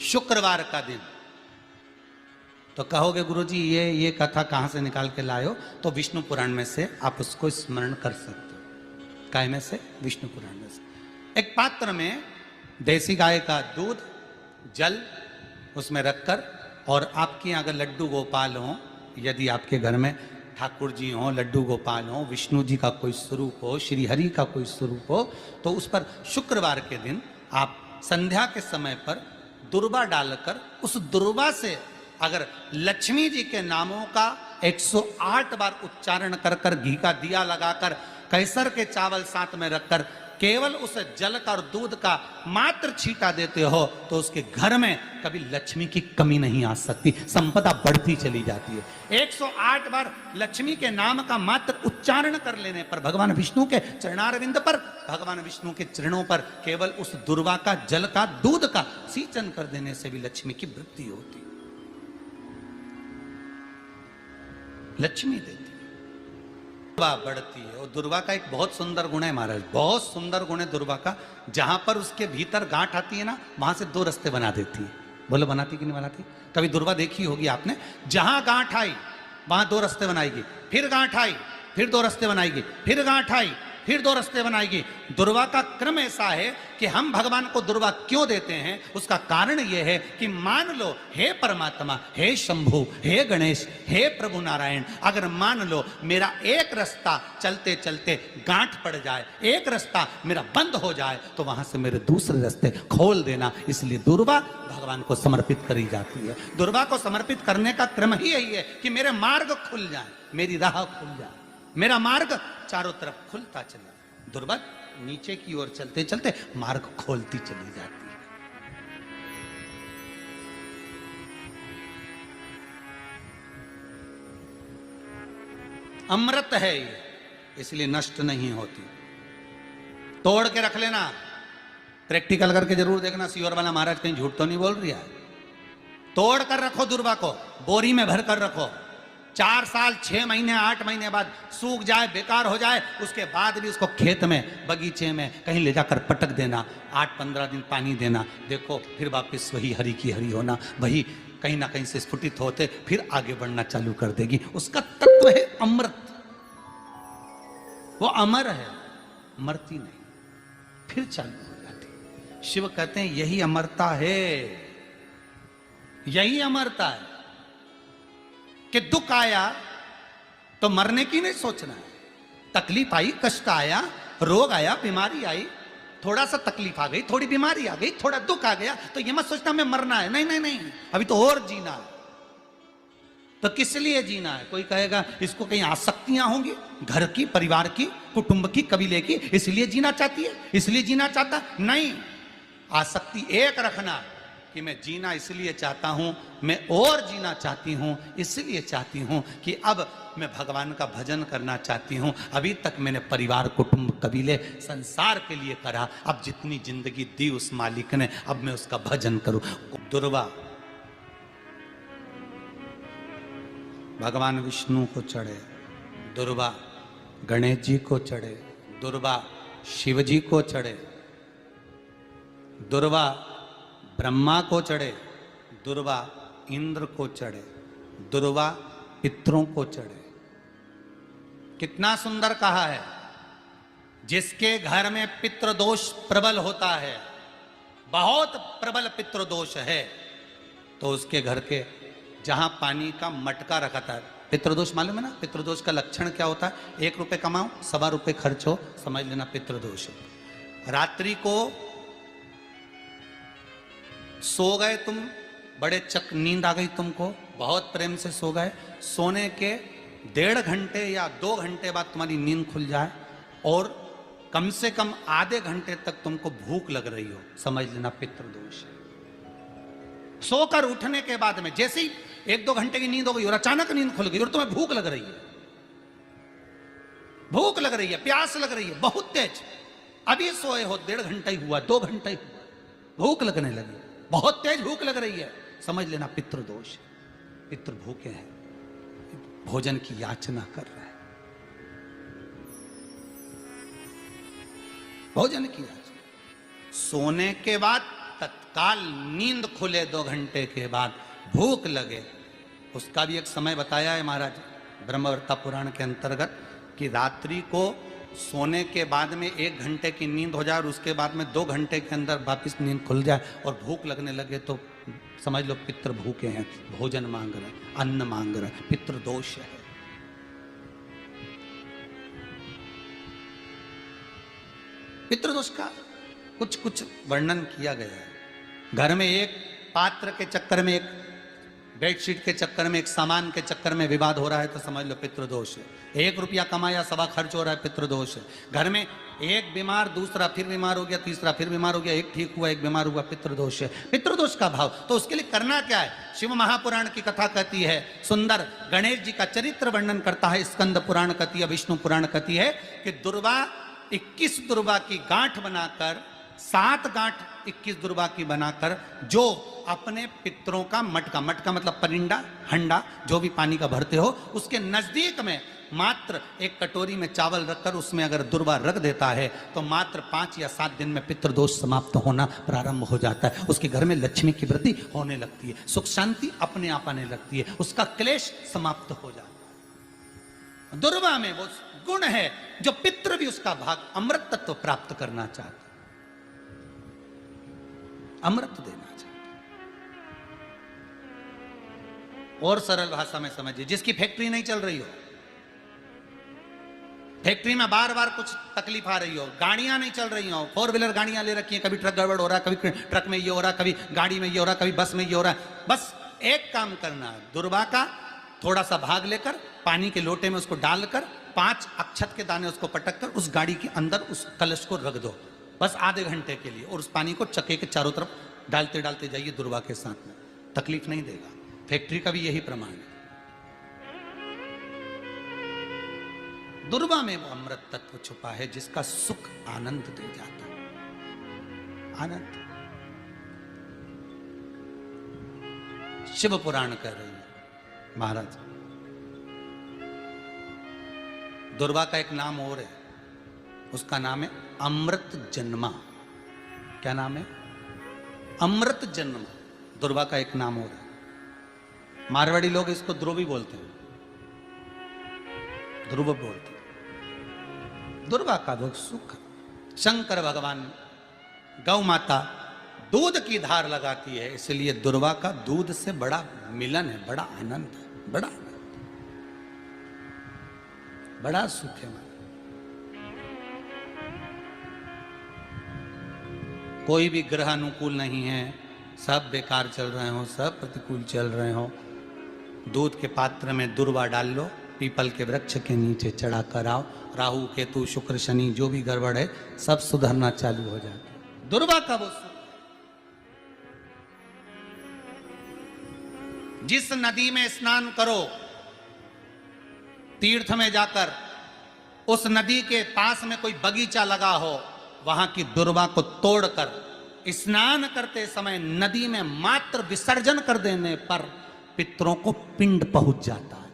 शुक्रवार का दिन। तो कहोगे गुरुजी ये कथा कहां से निकाल के लाए हो? तो विष्णु पुराण में से आप उसको स्मरण कर सकते हो। काय में से? विष्णु पुराण में से। एक पात्र में देसी गाय का दूध, जल उसमें रखकर, और आपके यहाँ अगर लड्डू गोपाल हो, यदि आपके घर में ठाकुर जी हो, लड्डू गोपाल हो, विष्णु जी का कोई स्वरूप हो, श्री हरि का कोई स्वरूप हो, तो उस पर शुक्रवार के दिन आप संध्या के समय पर दुर्वा डालकर, उस दुर्वा से अगर लक्ष्मी जी के नामों का 108 बार उच्चारण कर कर, घी का दिया लगाकर, कैसर के चावल साथ में रखकर, केवल उस जल का और दूध का मात्र छींटा देते हो, तो उसके घर में कभी लक्ष्मी की कमी नहीं आ सकती, संपदा बढ़ती चली जाती है। 108 बार लक्ष्मी के नाम का मात्र उच्चारण कर लेने पर, भगवान विष्णु के चरणारविंद पर, भगवान विष्णु के चरणों पर केवल उस दुर्वा का, जल का, दूध का सींचन कर देने से भी लक्ष्मी की वृद्धि होती, लक्ष्मी देती, दुर्वा बढ़ती है। और दुर्वा का एक बहुत सुंदर गुण है महाराज, बहुत सुंदर गुण है दुर्वा का। जहां पर उसके भीतर गांठ आती है ना, वहां से 2 रास्ते बना देती है। बोलो बनाती कि नहीं बनाती? कभी दुर्वा देखी होगी आपने? जहां गांठ आई वहां 2 रास्ते बनाएगी, फिर गांठ आई फिर 2 रास्ते बनाएगी, फिर गांठ आई फिर 2 रास्ते बनाएगी। दुर्वा का क्रम ऐसा है कि हम भगवान को दुर्वा क्यों देते हैं, उसका कारण यह है कि मान लो हे परमात्मा, हे शंभु, हे गणेश, हे प्रभु नारायण, अगर मान लो मेरा एक रास्ता चलते चलते गांठ पड़ जाए, एक रास्ता मेरा बंद हो जाए, तो वहां से मेरे दूसरे रास्ते खोल देना। इसलिए दुर्वा भगवान को समर्पित करी जाती है। दुर्वा को समर्पित करने का क्रम ही यही है कि मेरे मार्ग खुल जाए, मेरी राह खुल जाए, मेरा मार्ग चारों तरफ खुलता चला। दुर्वा नीचे की ओर चलते चलते मार्ग खोलती चली जाती है। अमृत है ये, इसलिए नष्ट नहीं होती। तोड़ के रख लेना, प्रैक्टिकल करके जरूर देखना, सीवर वाला महाराज कहीं झूठ तो नहीं बोल रही है। तोड़ कर रखो दुर्वा को, बोरी में भर कर रखो, 4 साल 6 महीने 8 महीने बाद सूख जाए, बेकार हो जाए, उसके बाद भी उसको खेत में, बगीचे में कहीं ले जाकर पटक देना, 8-15 दिन पानी देना, देखो फिर वापस वही हरि की हरि होना, वही कहीं ना कहीं से स्फुटित होते फिर आगे बढ़ना चालू कर देगी। उसका तत्व है अमृत, वो अमर है, मरती नहीं, फिर चालू हो जाती। शिव कहते हैं यही अमरता है, यही अमरता है कि दुख आया तो मरने की नहीं सोचना है। तकलीफ आई, कष्ट आया, रोग आया, बीमारी आई, थोड़ा सा तकलीफ आ गई, थोड़ी बीमारी आ गई, थोड़ा दुख आ गया, तो ये मत सोचना हमें मरना है। नहीं नहीं नहीं, अभी तो और जीना है। तो किस लिए जीना है? कोई कहेगा इसको कहीं आसक्तियां होंगी, घर की, परिवार की, कुटुंब की, कबीले की, इसलिए जीना चाहती है, इसलिए जीना चाहता नहीं। आसक्ति एक रखना कि मैं जीना इसलिए चाहता हूं, मैं और जीना चाहती हूं, इसलिए चाहती हूं कि अब मैं भगवान का भजन करना चाहती हूं। अभी तक मैंने परिवार, कुटुंब, कबीले, संसार के लिए करा, अब जितनी जिंदगी दी उस मालिक ने, अब मैं उसका भजन करूं। दुर्वा भगवान विष्णु को चढ़े, दुर्वा गणेश जी को चढ़े, दुर्वा शिव जी को चढ़े, दुर्वा ब्रह्मा को चढ़े, दुर्वा इंद्र को चढ़े, दुर्वा पितरों को चढ़े। कितना सुंदर कहा है। जिसके घर में पितृदोष प्रबल होता है, बहुत प्रबल पितृदोष है, तो उसके घर के जहां पानी का मटका रखा था, पितृदोष मालूम है ना? पितृदोष का लक्षण क्या होता है? 1 रुपए कमाओ, 1.25 रुपए खर्च हो, समझ लेना पितृदोष है। रात्रि को सो गए तुम, बड़े चक नींद आ गई तुमको, बहुत प्रेम से सो गए, सोने के 1.5 घंटे या 2 घंटे बाद तुम्हारी नींद खुल जाए और कम से कम आधे घंटे तक तुमको भूख लग रही हो, समझ लेना पितृदोष है। सोकर उठने के बाद में जैसे ही 1-2 घंटे की नींद हो गई और अचानक नींद खुल गई और तुम्हें भूख लग रही है, भूख लग रही है, प्यास लग रही है बहुत तेज, अभी सोए हो, 1.5 घंटा ही हुआ, 2 घंटा ही हुआ, भूख लगने लगी, बहुत तेज भूख लग रही है, समझ लेना पितृदोष है। पितृ भूखे हैं, भोजन की याचना कर रहे हैं, भोजन की याचना। सोने के बाद तत्काल नींद खुले 2 घंटे के बाद, भूख लगे, उसका भी एक समय बताया है महाराज ब्रह्मवर्ता पुराण के अंतर्गत कि रात्रि को सोने के बाद में 1 घंटे की नींद हो जाए और उसके बाद में 2 घंटे के अंदर वापिस नींद खुल जाए और भूख लगने लगे तो समझ लो पितृ भूखे हैं, भोजन मांग रहे, अन्न मांग रहे, पितृ दोष है। पितृदोष का कुछ कुछ वर्णन किया गया है। घर में एक पात्र के चक्कर में, एक बेडशीट के चक्कर में, एक सामान के चक्कर में विवाद हो रहा है तो समझ लो पितृदोष है। 1 रुपया कमाया, सवा खर्च हो रहा है, पितृदोष है। घर में एक बीमार, दूसरा फिर बीमार हो गया, तीसरा फिर बीमार हो गया, एक ठीक हुआ, एक बीमार हुआ, पितृदोष है। पितृदोष का भाव, तो उसके लिए करना क्या है? शिव महापुराण की कथा कहती है सुंदर, गणेश जी का चरित्र वर्णन करता है स्कंद पुराण कहती है, विष्णु पुराण कहती है कि दुर्वा 21 दुर्वा की गांठ बनाकर, 7 गांठ 21 दुर्वा की बनाकर जो अपने पितरों का मटका, मटका मतलब परिंदा, हंडा, जो भी पानी का भरते हो, उसके नजदीक में मात्र एक कटोरी में चावल रखकर उसमें अगर दुर्वा रख देता है तो मात्र 5 या 7 दिन में पितृदोष समाप्त होना प्रारंभ हो जाता है। उसके घर में लक्ष्मी की वृद्धि होने लगती है, सुख शांति अपने आप आने लगती है, उसका क्लेश समाप्त हो जाता है। दुर्वा में वो गुण है जो पितृ भी उसका भाग अमृत तत्व प्राप्त करना चाहते, अमृत देना चाहते। और सरल भाषा में समझिए, जिसकी फैक्ट्री नहीं चल रही हो, फैक्ट्री में बार बार कुछ तकलीफ आ रही हो, गाड़ियां नहीं चल रही हो, 4 व्हीलर गाड़ियां ले रखी हैं, कभी ट्रक गड़बड़ हो रहा है, कभी ट्रक में ये हो रहा है, कभी गाड़ी में ये हो रहा है, कभी बस में ये हो रहा है, बस एक काम करना है, दुर्वा का थोड़ा सा भाग लेकर पानी के लोटे में उसको डालकर 5 अक्षत के दाने उसको पटक कर उस गाड़ी के अंदर उस कलश को रख दो, बस आधे घंटे के लिए, और उस पानी को चक्के के चारों तरफ डालते डालते जाइए दुर्वा के साथ में, तकलीफ नहीं देगा। फैक्ट्री का भी यही प्रमाण है। दुर्वा में वो अमृत तत्व छुपा है जिसका सुख आनंद दे जाता है, आनंद। शिव पुराण कह रही है महाराज, दुर्वा का एक नाम और है, उसका नाम है अमृत जन्मा। क्या नाम है? अमृत जन्मा। दुर्वा का एक नाम और है। मारवाड़ी लोग इसको ध्रुवी बोलते हैं, ध्रुव बोलते हैं। दुर्वा का वो सुख, शंकर भगवान गौ माता दूध की धार लगाती है, इसलिए दुर्वा का दूध से बड़ा मिलन है, बड़ा आनंद है, बड़ा आनंद, बड़ा सुख है। कोई भी ग्रह अनुकूल नहीं है, सब बेकार चल रहे हो, सब प्रतिकूल चल रहे हो, दूध के पात्र में दुर्वा डाल लो, पीपल के वृक्ष के नीचे चढ़ा कर आओ, राहु केतु शुक्र शनि जो भी गड़बड़ है सब सुधरना चालू हो जाता है। दुर्वा का वो सुख। जिस नदी में स्नान करो, तीर्थ में जाकर उस नदी के पास में कोई बगीचा लगा हो, वहां की दुर्वा को तोड़कर स्नान करते समय नदी में मात्र विसर्जन कर देने पर पितरों को पिंड पहुंच जाता है।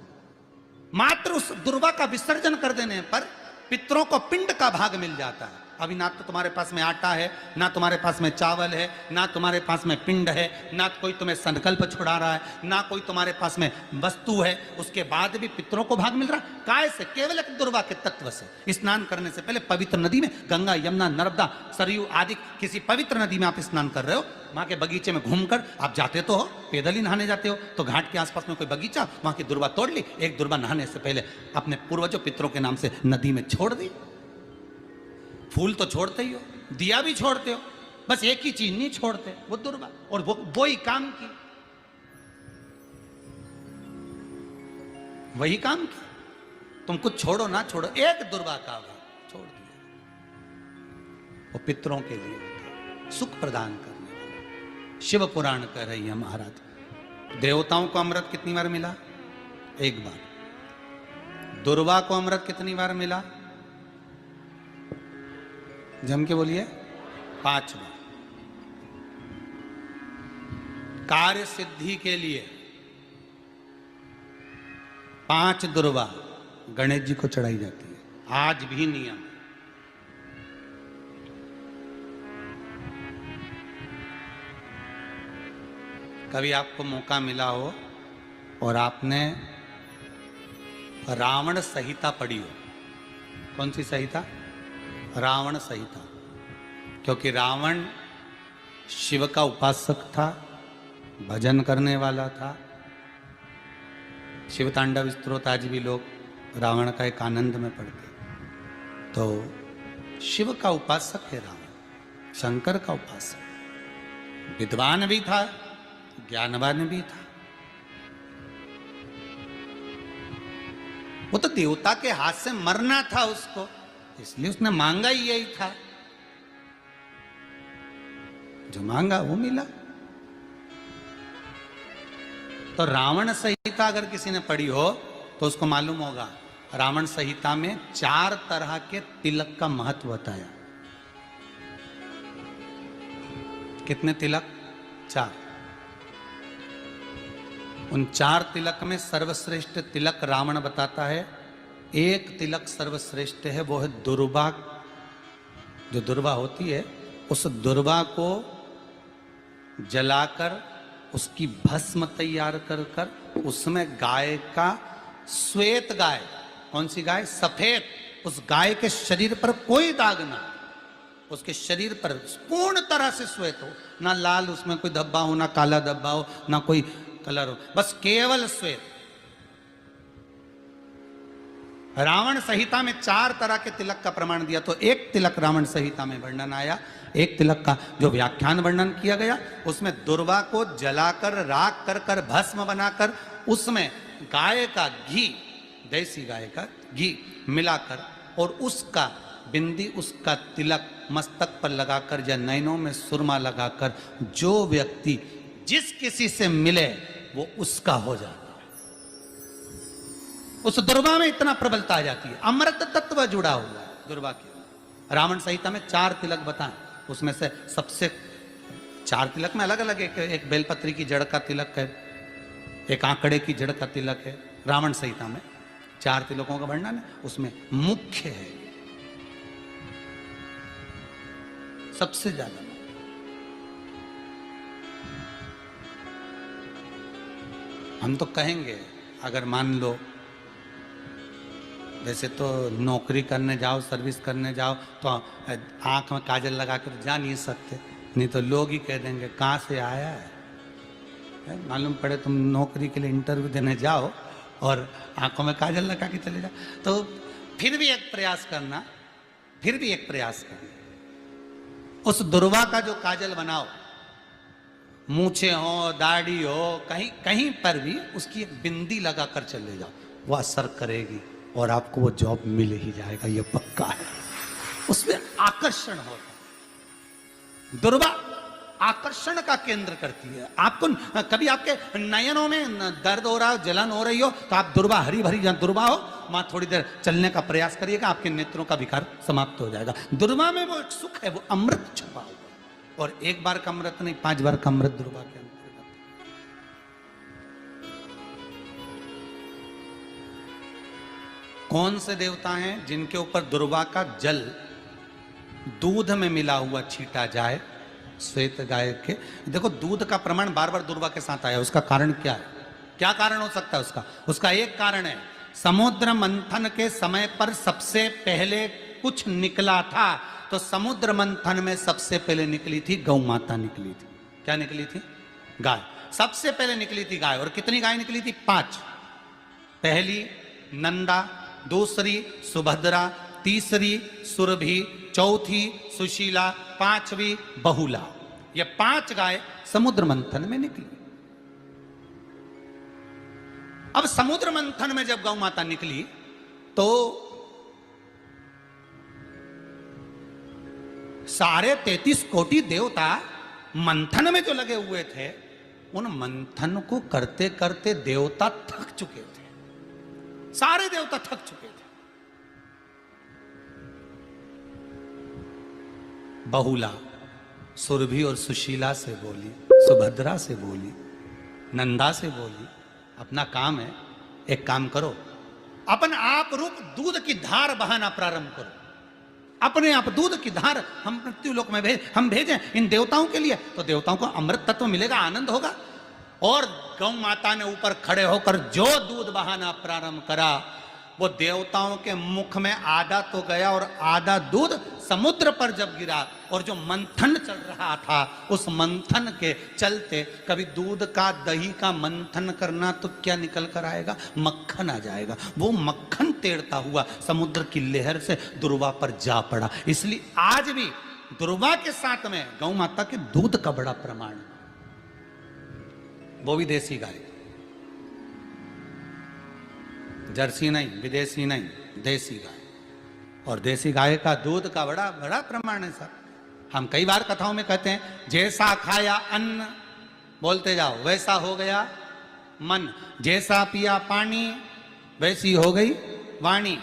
मात्र उस दुर्वा का विसर्जन कर देने पर पितरों को पिंड का भाग मिल जाता है। अभी ना तो तुम्हारे पास में आटा है, ना तुम्हारे पास में चावल है, ना तुम्हारे पास में पिंड है, ना कोई तुम्हें संकल्प छुड़ा रहा है, ना कोई तुम्हारे पास में वस्तु है, उसके बाद भी पितरों को भाग मिल रहा है। काय से? केवल एक दुर्वा के तत्व से। स्नान करने से पहले पवित्र नदी में, गंगा यमुना नर्मदा सरयू आदि किसी पवित्र नदी में आप स्नान कर रहे हो, वहां के बगीचे में घूमकर आप जाते तो हो, पैदल ही नहाने जाते हो, तो घाट के आसपास में कोई बगीचा, वहां की दुर्वा तोड़ ली, एक दुर्वा नहाने से पहले अपने पूर्वजों पितरों के नाम से नदी में छोड़ दी। फूल तो छोड़ते ही हो, दिया भी छोड़ते हो, बस एक ही चीज नहीं छोड़ते, वो दुर्वा, और वो ही काम की, वही काम की। तुम कुछ छोड़ो ना छोड़ो, एक दुर्वा का भाग छोड़ दिया, वो पितरों के लिए होता, सुख प्रदान करने वाला। शिव पुराण कह रही है महाराज, देवताओं को अमृत कितनी बार मिला? 1 बार। दुर्वा को अमृत कितनी बार मिला? जम के बोलिए, 5 बार। कार्य सिद्धि के लिए 5 दुर्वा गणेश जी को चढ़ाई जाती है, आज भी नियम है। कभी आपको मौका मिला हो और आपने रावण संहिता पढ़ी हो। कौन सी संहिता? रावण संहिता। क्योंकि रावण शिव का उपासक था, भजन करने वाला था। शिव तांडव स्तोत्र आज भी लोग रावण का एक आनंद में पढ़ते। तो शिव का उपासक है रावण, शंकर का उपासक। विद्वान भी था, ज्ञानवान भी था। वो तो देवता के हाथ से मरना था उसको, इसलिए उसने मांगा ही यही था। जो मांगा वो मिला। तो रावण संहिता अगर किसी ने पढ़ी हो तो उसको मालूम होगा, रावण संहिता में 4 तरह के तिलक का महत्व बताया। कितने तिलक? 4। उन 4 तिलक में सर्वश्रेष्ठ तिलक रावण बताता है। एक तिलक सर्वश्रेष्ठ है, वो है दुर्वा। जो दुर्वा होती है, उस दुर्वा को जलाकर उसकी भस्म तैयार कर कर उसमें गाय का श्वेत गाय, कौन सी गाय? सफेद। उस गाय के शरीर पर कोई दाग ना, उसके शरीर पर पूर्ण तरह से श्वेत हो, ना लाल उसमें कोई धब्बा हो, ना काला धब्बा हो, ना कोई कलर हो, बस केवल श्वेत। रावण संहिता में 4 तरह के तिलक का प्रमाण दिया। तो एक तिलक रावण संहिता में वर्णन आया, एक तिलक का जो व्याख्यान वर्णन किया गया, उसमें दुर्वा को जलाकर राख कर कर भस्म बनाकर उसमें गाय का घी, देसी गाय का घी मिलाकर और उसका बिंदी, उसका तिलक मस्तक पर लगाकर या नैनों में सुरमा लगाकर जो व्यक्ति जिस किसी से मिले वो उसका हो जाता है। उस दुर्वा में इतना प्रबलता आ जाती है, अमृत तत्व जुड़ा हुआ है दुर्वा के। रावण संहिता में 4 तिलक बताएं, उसमें से सबसे 4 तिलक में अलग अलग, एक बेलपत्री की जड़ का तिलक है, एक आंकड़े की जड़ का तिलक है। रावण संहिता में 4 तिलकों का वर्णन है, उसमें मुख्य है सबसे ज्यादा। हम तो कहेंगे, अगर मान लो वैसे तो नौकरी करने जाओ, सर्विस करने जाओ तो आंख में काजल लगा कर जा नहीं सकते, नहीं तो लोग ही कह देंगे कहाँ से आया है। मालूम पड़े तुम नौकरी के लिए इंटरव्यू देने जाओ और आंखों में काजल लगा के चले जाओ, तो फिर भी एक प्रयास करना, फिर भी एक प्रयास करना। उस दुर्वा का जो काजल बनाओ, मूछे हो, दाढ़ी हो, कहीं कहीं पर भी उसकी एक बिंदी लगा कर चले जाओ, वो असर करेगी और आपको वो जॉब मिल ही जाएगा, ये पक्का है। उसमें आकर्षण होता है। दुर्वा आकर्षण का केंद्र करती है। आपको कभी आपके नयनों में दर्द हो रहा हो, जलन हो रही हो, तो आप दुर्वा, हरी भरी जहाँ दुर्वा हो वहां थोड़ी देर चलने का प्रयास करिएगा, आपके नेत्रों का विकार समाप्त हो जाएगा। दुर्वा में वो एक सुख है, वो अमृत छुपा हुआ, और एक बार का अमृत नहीं, 5 बार का अमृत दुर्वा के अंदर। कौन से देवता हैं जिनके ऊपर दुर्वा का जल दूध में मिला हुआ छीटा जाए? श्वेत गाय के। देखो दूध का प्रमाण बार बार दुर्वा के साथ आया, उसका कारण क्या है? क्या कारण हो सकता है उसका? उसका एक कारण है, समुद्र मंथन के समय पर सबसे पहले कुछ निकला था, तो समुद्र मंथन में सबसे पहले निकली थी गौ माता निकली थी। क्या निकली थी? गाय। सबसे पहले निकली थी गाय। और कितनी गाय निकली थी? 5। पहली नंदा, दूसरी सुभद्रा, तीसरी सुरभि, चौथी सुशीला, 5वीं बहुला। ये 5 गाय समुद्र मंथन में निकली। अब समुद्र मंथन में जब गौ माता निकली तो सारे 33 कोटि देवता मंथन में जो लगे हुए थे, उन मंथन को करते करते देवता थक चुके थे। सारे देवता थक चुके थे। बहुला सुरभि और सुशीला से बोली, सुभद्रा से बोली, नंदा से बोली, अपना काम है, एक काम करो, अपन आप रूप दूध की धार बहाना प्रारंभ करो। अपने आप दूध की धार हम मृत्यु लोक में हम भेजें इन देवताओं के लिए, तो देवताओं को अमृत तत्व मिलेगा, आनंद होगा। और गौ माता ने ऊपर खड़े होकर जो दूध बहाना प्रारंभ करा, वो देवताओं के मुख में आधा तो गया और आधा दूध समुद्र पर जब गिरा, और जो मंथन चल रहा था उस मंथन के चलते, कभी दूध का दही का मंथन करना तो क्या निकल कर आएगा, मक्खन आ जाएगा। वो मक्खन तेड़ता हुआ समुद्र की लहर से दुर्वा पर जा पड़ा। इसलिए आज भी दुर्वा के साथ में गौ माता के दूध का बड़ा प्रमाण, वो भी देसी गाय, जर्सी नहीं, विदेशी नहीं, देसी गाय। और देसी गाय का दूध का बड़ा बड़ा प्रमाण है सर। हम कई बार कथाओं में कहते हैं, जैसा खाया अन्न, बोलते जाओ, वैसा हो गया मन, जैसा पिया पानी वैसी हो गई वाणी,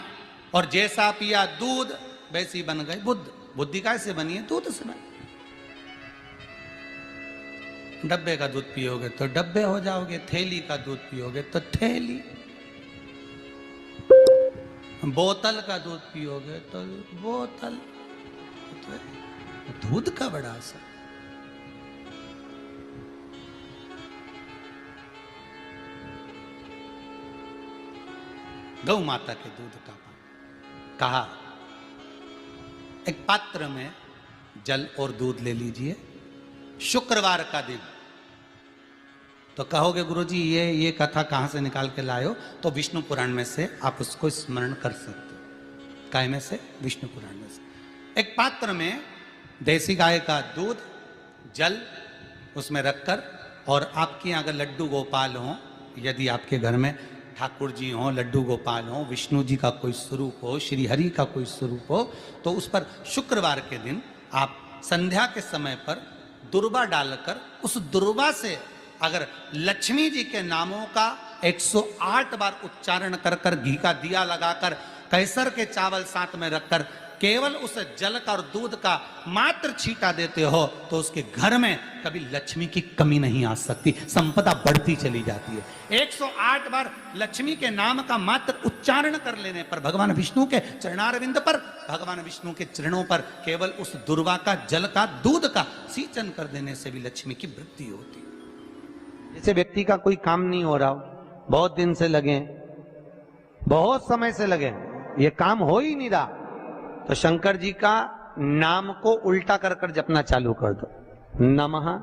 और जैसा पिया दूध वैसी बन गई बुद्ध। बुद्धि कैसे बनी है? दूध से बनी। डब्बे का दूध पियोगे तो डब्बे हो जाओगे, थैली का दूध पियोगे तो थैली, बोतल का दूध पियोगे तो बोतल। तो दूध का बड़ा असर। गौ माता के दूध का पान। कहा एक पात्र में जल और दूध ले लीजिए, शुक्रवार का दिन। तो कहोगे गुरुजी ये कथा कहां से निकाल के लाए हो? तो विष्णु पुराण में से आप उसको स्मरण कर सकते हो। काय में से? विष्णु पुराण में से। एक पात्र में देसी गाय का दूध, जल उसमें रखकर, और आपके अगर लड्डू गोपाल हो, यदि आपके घर में ठाकुर जी हो, लड्डू गोपाल हो, विष्णु जी का कोई स्वरूप हो, श्री हरि का कोई स्वरूप हो, तो उस पर शुक्रवार के दिन आप संध्या के समय पर दुर्वा डालकर, उस दुर्वा से अगर लक्ष्मी जी के नामों का 108 बार उच्चारण कर कर, घी का दिया लगाकर, कैसर के चावल साथ में रखकर, केवल उस जल का और दूध का मात्र छींटा देते हो, तो उसके घर में कभी लक्ष्मी की कमी नहीं आ सकती, संपदा बढ़ती चली जाती है। 108 बार लक्ष्मी के नाम का मात्र उच्चारण कर लेने पर, भगवान विष्णु के चरणारविंद पर, भगवान विष्णु के चरणों पर केवल उस दुर्वा का जल का दूध का सींचन कर देने से भी लक्ष्मी की वृद्धि होती है। जैसे व्यक्ति का कोई काम नहीं हो रहा, बहुत दिन से लगे, बहुत समय से लगे, ये काम हो ही नहीं रहा, तो शंकर जी का नाम को उल्टा कर कर जपना चालू कर दो, नमः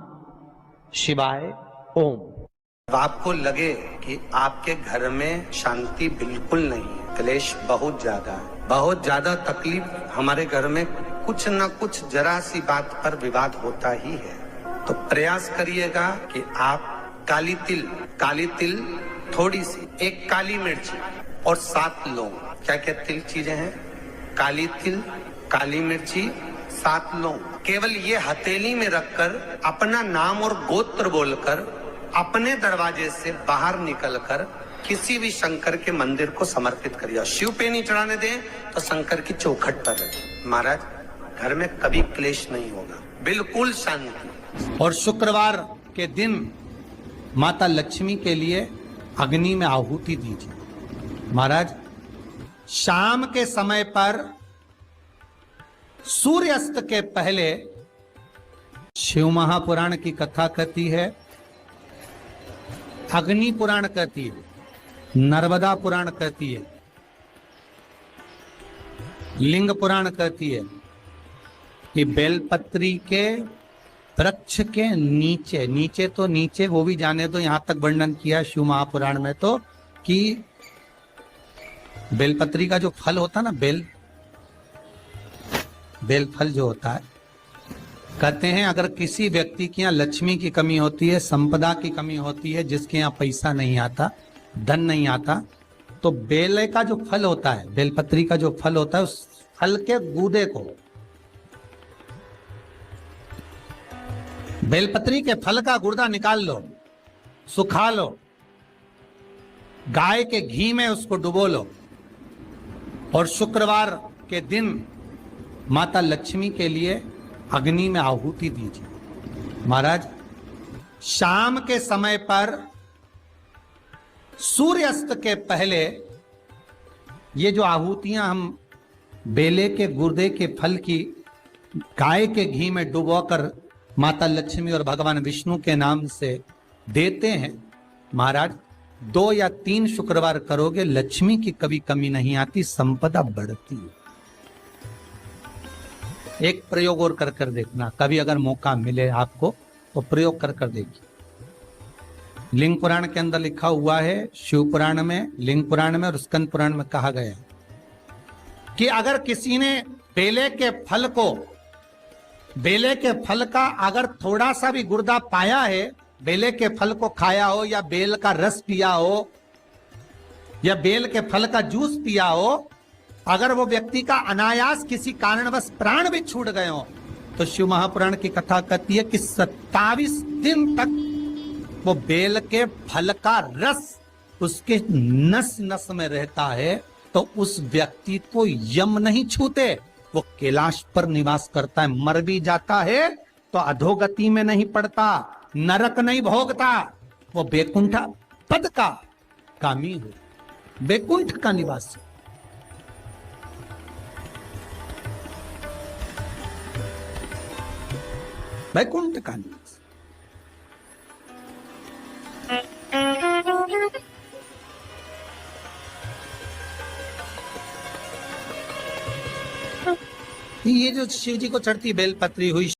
शिवाय ओम। आपको लगे कि आपके घर में शांति बिल्कुल नहीं है, क्लेश बहुत ज्यादा है, बहुत ज्यादा तकलीफ, हमारे घर में कुछ न कुछ जरा सी बात पर विवाद होता ही है, तो प्रयास करिएगा कि आप काली तिल थोड़ी सी, एक काली मिर्ची और 7 लौंग, क्या क्या तिल चीजें हैं, काली तिल, काली मिर्ची, 7 लौंग, केवल ये हथेली में रखकर अपना नाम और गोत्र बोलकर अपने दरवाजे से बाहर निकलकर किसी भी शंकर के मंदिर को समर्पित करिए। शिव पे नहीं चढ़ाने दें तो शंकर की चौखट पर रखें। महाराज घर में कभी क्लेश नहीं होगा, बिल्कुल शांति। और शुक्रवार के दिन माता लक्ष्मी के लिए अग्नि में आहुति दीजिए। महाराज शाम के समय पर सूर्यास्त के पहले शिव महापुराण की कथा कहती है, अग्नि पुराण कहती है, नर्मदा पुराण कहती है, लिंग पुराण कहती है कि बेलपत्री के वृक्ष के नीचे वो भी जाने तो यहां तक वर्णन किया शिव महापुराण में तो, कि बेलपत्री का जो फल होता है ना, बेल फल जो होता है, कहते हैं अगर किसी व्यक्ति के यहाँ लक्ष्मी की कमी होती है, संपदा की कमी होती है, जिसके यहाँ पैसा नहीं आता, धन नहीं आता, तो बेल का जो फल होता है, बेलपत्री का जो फल होता है, उस फल के गूदे को, बेलपत्री के फल का गुर्दा निकाल लो, सुखा लो, गाय के घी में उसको डुबो लो, और शुक्रवार के दिन माता लक्ष्मी के लिए अग्नि में आहुति दीजिए। महाराज शाम के समय पर सूर्यास्त के पहले ये जो आहुतियां हम बेले के गुर्दे के फल की गाय के घी में डुबोकर माता लक्ष्मी और भगवान विष्णु के नाम से देते हैं महाराज। 2 या 3 शुक्रवार करोगे, लक्ष्मी की कभी कमी नहीं आती, संपदा बढ़ती है। एक प्रयोग और कर देखना, कभी अगर मौका मिले आपको तो प्रयोग कर देखिए। लिंग पुराण के अंदर लिखा हुआ है, शिव पुराण में, लिंग पुराण में और स्कंद पुराण में कहा गया है कि अगर किसी ने बेले के फल का अगर थोड़ा सा भी गुर्दा पाया है, बेले के फल को खाया हो या बेल का रस पिया हो या बेल के फल का जूस पिया हो, अगर वो व्यक्ति का अनायास किसी कारणवश प्राण भी छूट गए हो, तो शिव महापुराण की कथा कहती है कि 27 दिन तक वो बेल के फल का रस उसके नस नस में रहता है, तो उस व्यक्ति को यम नहीं छूते, वो कैलाश पर निवास करता है। मर भी जाता है तो अधोगति में नहीं पड़ता, नरक नहीं भोगता, वो बैकुंठ पद का कामी हो, बैकुंठ का निवासी। बैकुंठ का निवासी। ये जो शिव जी को चढ़ती बेलपत्री हुई